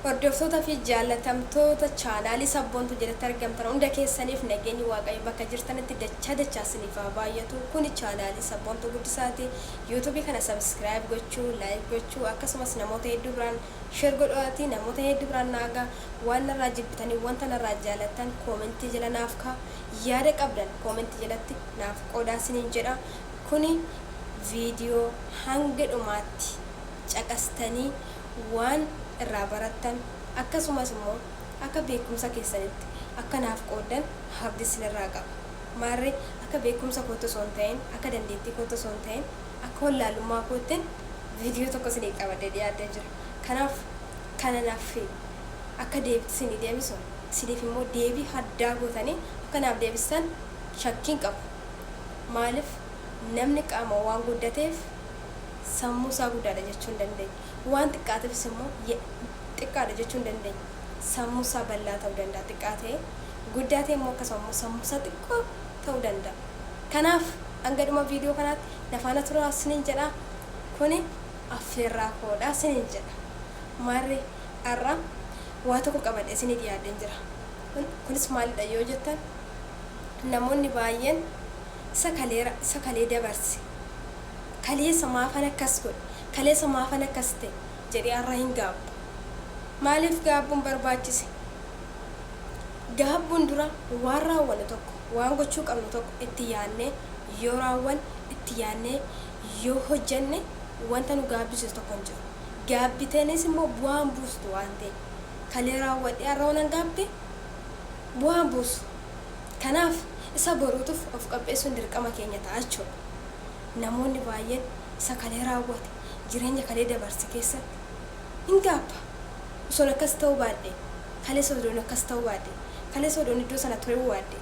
Hordoftoota fi jaallatamtoota chaanaalii sabboontu jalatti argamtan hunda keessaniif nageenyi waaqayyo bakka jirtanitti dachaa isiniif haa baay'atu. Kuni chaanaalii sabboontu guddisaati. YouTube kana subscribe gochuu, like gochuu akkasumas namoota hedduu biraan share godhaati. Namoota hedduu biraan naagaa waan narraa jibbitanii wanta narraa jaallattan koomentii jala naaf kaa yaada qabdan koomentii jalatti naaf qoodaa isiniin jedha. Kuni viidiyoo hanga dhumaatti caqastanii waan irraa barattan akkasumas immoo akka beekumsa keessanitti akka naaf qoodan habdii isinirraa qaba. Maarree akka beekumsa kootu osoo hin ta'in akka dandeettii kootu osoo hin ta'in akka wallaalummaa kootiin viidiyoo tokko isinii qabadee dhiyaatee jira. Kanaaf kana naaf akka deebitti isinii deebisu isiniif immoo deebii addaa gootanii akka naaf deebistan shakkiin qabu. Maaliif namni qaama waan guddateef sammuu isaa guddaadha jechuu hin dandeenye. Waan xiqqaateefis immoo xiqqaadha jechuu hin dandeenye. Sammuu isaa bal'aa ta'uu danda'a xiqqaa ta'e, guddaa ta'e immoo akkasuma sammuu isaa xiqqoo ta'uu danda'a. Kanaaf hanga dhuma viidiyoo kanaatti nafaana turaa isiniin jedha. Kuni affeerraa koodhaa isiniin jedha. Maarree har'a waa tokko qabadhee isinii dhiyaadheen jira. Kunis maalidha yoo jettan namoonni baay'een isa kalee dabarse. Kaleessa maafan akkas godhe, kaleessa maafan akkas ta'e jedhee har'a hin gaabbu. Maaliif gaabbuun barbaachise? Gaabbuun dura waan raawwanne tokko, waan gochuu qabnu tokko itti yaadnee yoo raawwanne, itti yaadnee yoo hojjenne wanta nu gaabbisu tokko hin jiru. Gaabbiteenis immoo bu'aan buustu waan ta'e. Kalee raawwadhee har'a waan gaabbe bu'aan buusu. Kanaaf isa boruutuuf of qopheessuun dirqama keenya ta'a jechuudha. Namoonni baay'een isa kalee raawwate jireenya kalee dabarse keessatti hin gaabba. Osoo akkas ta'uu baadhee kalee sodoon akkas ta'uu baadhee kalee sodoon iddoo sana ture baadhee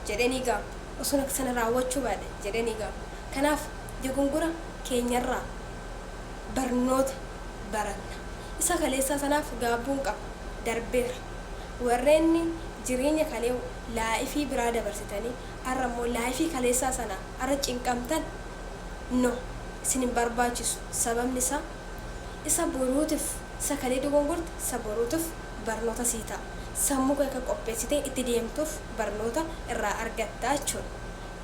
jedhee ni gaabba. Osoo sana raawwachuu baadhee jedhee ni gaabba. Kanaaf dogongora keenyarraa barnoota baranna. Isa kaleessaa sanaaf gaabbuun qaba darbeera. Warreen jireenya kalee laayifii biraa dabarsitanii har'a immoo laayifii kaleessaa sana har'a cinqamtan no isin hin barbaachisu. Sababni isaa isa boruutiif isa kalee dogongorte isa boruutiif barnoota sii ta'a. Sammuu kee akka qopheessitee itti deemtuuf barnoota irraa argattaa jechuudha.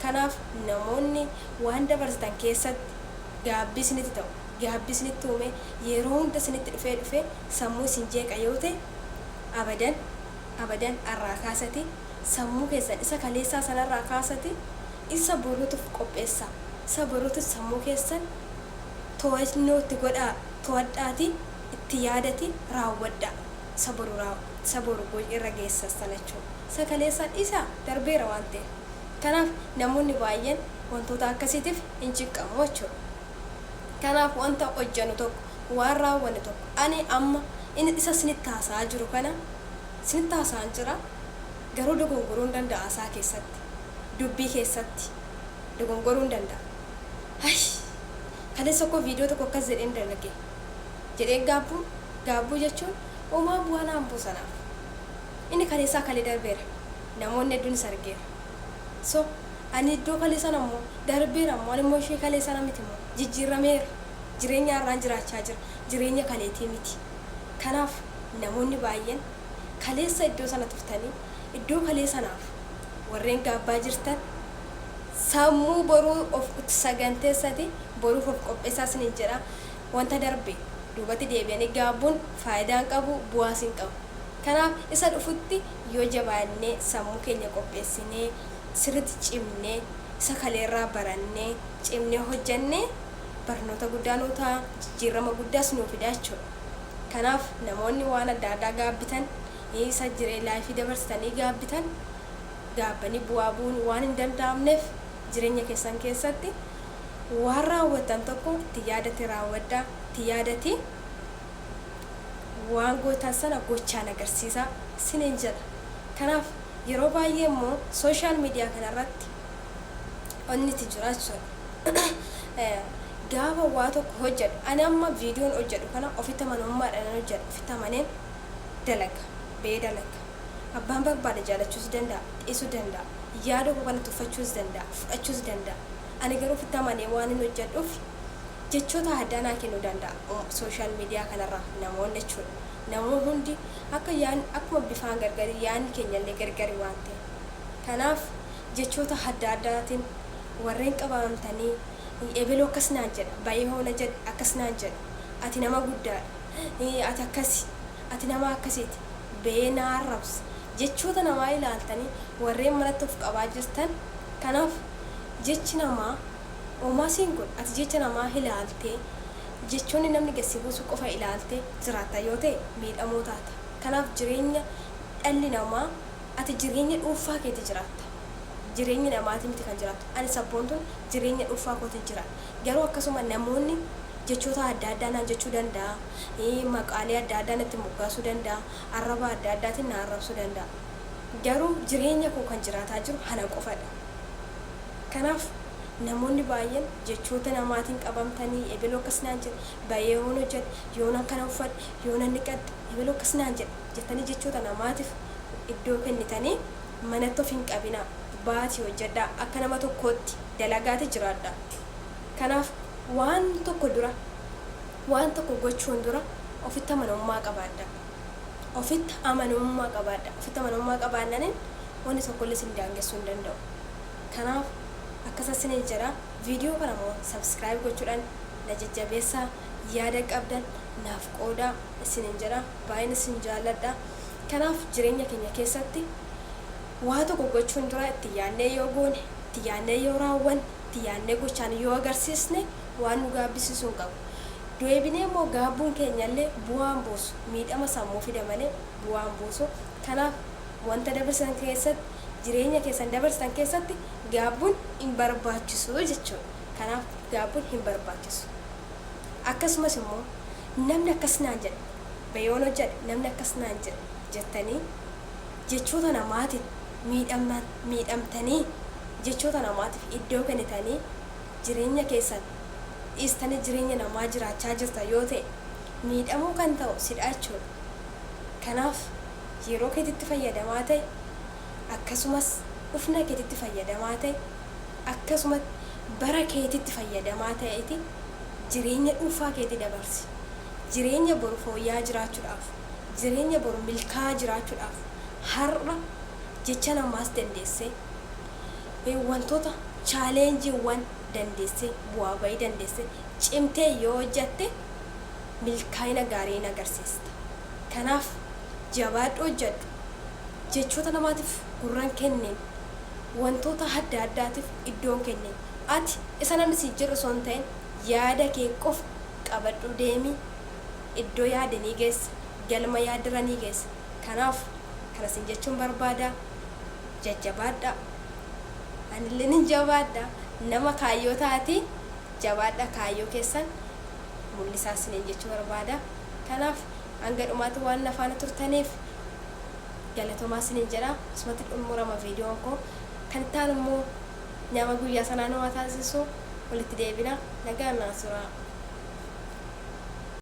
Kanaaf namoonni waan dabarsitan keessatti gaabbii isinitti ta'u, gaabbii isinitti uume yeroo hunda isinitti dhufee sammuu isin jeeqa yoo ta'e abadan irraa kaasati sammuu keessan isa kaleessaa sanarraa kaasati isa boruutiif qopheessaa. Isa boruutiif sammuu keessan to'annoo itti godhaa, to'adhaati itti yaadati raawwadhaa. Isa boru irra geessas sana jechuudha. Isa kaleessaan isa darbeera waan ta'eef. Kanaaf namoonni baay'een wantoota akkasiitiif hin cinqamu jechuudha. Kanaaf wanta hojjennu tokko waan raawwanne tokko ani amma inni isa isinitti haasa'aa jiru kana isinitti haasa'an jira garuu dogongoruu hin danda'a isaa keessatti dubbii keessatti dogongoruu hin danda'a. Kaleessa koo viidiyoo tokko akkas jedheen dalage jedhee gaabbuu jechuun uumaa bu'aa naan buusanaaf. Inni kaleessaa kalee darbeera. Namoonni hedduun isa argeera. So ani iddoo kaleessan ammoo darbeera ammoo ani immoo ishee kaleessan miti immoo jijjiirameera. Jireenya har'aan jiraachaa jira. Jireenya kaleetii miti. Kanaaf namoonni baay'een kaleessa iddoo sana turtanii iddoo kalee sanaaf warreen gaabbaa jirtan sammuu boruu of saganteessati boruuf of qopheessaa isiniin jedha. Wanta darbe duubatti deebi'anii gaabbuun faayidaa hin qabu, bu'aas hin qabu. Kanaaf isa dhufutti yoo jabaannee sammuu keenya qopheessinee sirriitti cimnee isa kaleerraa barannee cimnee hojjannee barnoota guddaa nuu ta'a, jijjiirama guddaas nuu fidaa jechuudha. Kanaaf namoonni waan adda addaa gaabbitan isa laayifii dabarsitanii gaabbitan gaabbanii bu'aa bu'uun waan hin danda'amneef jireenya keessan keessatti waan raawwatan tokko itti yaadate raawwadhaa, itti yaadate waan gootan sana gochaan agarsiisaa isiniin jedha. Kanaaf yeroo baay'ee immoo sooshaal miidiyaa kanarratti onni itti jira jechuudha. Gaafa waa tokko hojjedhu ani amma viidiyoon hojjedhu kana ofitti amanamummaadhaan hojjedhu, ofitti amaneen dalaga bee dalaga. Abbaan barbaade jaalachuus danda'a, dhiisuu danda'a, yaada koo kana tuffachuus danda'a, fudhachuus danda'a. Ani garuu ofitti amanee waan hin hojjedhuuf jechoota addaa naa kennuu danda'a sooshaal miidiyaa kanarraa namoonni jechuudha. namuu hundi akka yaan akkuma bifaan gargari yaanni keenyallee gargari waan ta'e kanaaf jechoota adda addaatiin warreen qabamtanii eebeloo akkas naan jedha baay'ee hoona jedha akkas naan jedha ati nama guddaadha ati akkasi ati nama akkasiiti beenaa arrabs jechoota namaa ilaaltanii warreen manatti of qabaa jirtan kanaaf jechi namaa oomaasiin kun ati jecha namaa ilaaltee jechoonni namni gassi buusu qofa ilaaltee jiraata yoo ta'e miidhamoo taata kanaaf jireenya dhalli namaa ati jireenya dhuunfaa keetti jiraatta jireenya namaatiin miti kan jiraattu ani sabboontuun jireenya dhuunfaa kootiin jiraata garuu akkasuma namoonni jechoota adda addaa naan jechuu danda'a maqaalee adda addaa natti moggaasuu danda'a arraba adda addaatiin na arrabsuu danda'a garuu jireenya koo kan jiraataa jiru hana qofadha kanaaf namoonni baay'een jechoota namaatiin qabamtanii eebeloo akkas naan jedha baay'ee hoon hojjedha yoona kana uffadha yoona niqadha eebeloo akkas naan jedha jettanii jechoota namaatiif iddoo kennitanii manatti of hin qabinaa baatii hojjedhaa akka nama tokkootti dalagaati jiraadha kanaaf waan tokko gochuun dura ofitti amanamummaa qabaadha ofitti amanamummaa qabaannaniin wanni tokkollee sin daangessuu hin danda'u kanaaf akkasas isin jira viidiyoo kana moo subscribe gochuudhaan na jajjabeessaa yaada qabdan naaf qoodaa isin jira baay'een isin jaalladha kanaaf jireenya keenya keessatti waa tokko gochuun dura itti yaadnee yoo goone itti yaadnee yoo raawwanne itti yaadnee gochaan yoo agarsiisne waan nu gaabbisiisuu hin qabu deebinee immoo gaabbuun keenyallee bu'aan buusu miidhama sammuu fida malee bu'aan buusu kanaaf wanta dabarsan keessatti jireenya keessan dabarsan keessatti gaabbuun hin barbaachisu jechuudha kanaaf gaabbuun hin barbaachisu akkasumas immoo namni akkas naan jedha bayoon hojjedha namni akkas naan jedha jettanii jechoota namaatiin miidhamtanii jechoota namaatiif iddoo kennitanii jireenya keessan dhiistanii jireenya namaa jiraachaa jirta yoo ta'e miidhamuu kan ta'u sidha jechuudha kanaaf yeroo keetitti fayyadamaa ta'e akkasumas ufna keetitti fayyadamaa ta'e akkasumas bara keetitti fayyadamaa ta'eeti jireenya dhuunfaa keetti dabarsi jireenya boru fooyya'aa jiraachuudhaaf jireenya boru milkaa'aa jiraachuudhaaf har'a jecha namaas dandeessee wantoota chaaleenjiiwwan dandeessee bu'aa bayii dandeessee cimtee yoo hojjatte milkaa'ina gaarii agarsiista kanaaf jabaadhu hojjedhu jechoota namaatiif gurran kenneen wantoota adda addaatiif iddoon kenneen ati isa namni si jedhu osoo hin ta'in yaada kee qofa qabadhu deemii iddoo yaadanii geessa galma yaadiranii geessa kanaaf kana sin jechuun barbaada jajjabaadha anillee nin jabaadha nama kaayyoo taati jabaadha kaayyoo keessan mul'isaa sinin jechuu barbaada kanaaf hanga dhumaatti waan nafaana turtaniif galatomaa sinin jedha asumatti dhumurama viidiyoon koo kan ta'an immoo nama guyyaa sanaa nama taasisu walitti deebina nagaan naasuraa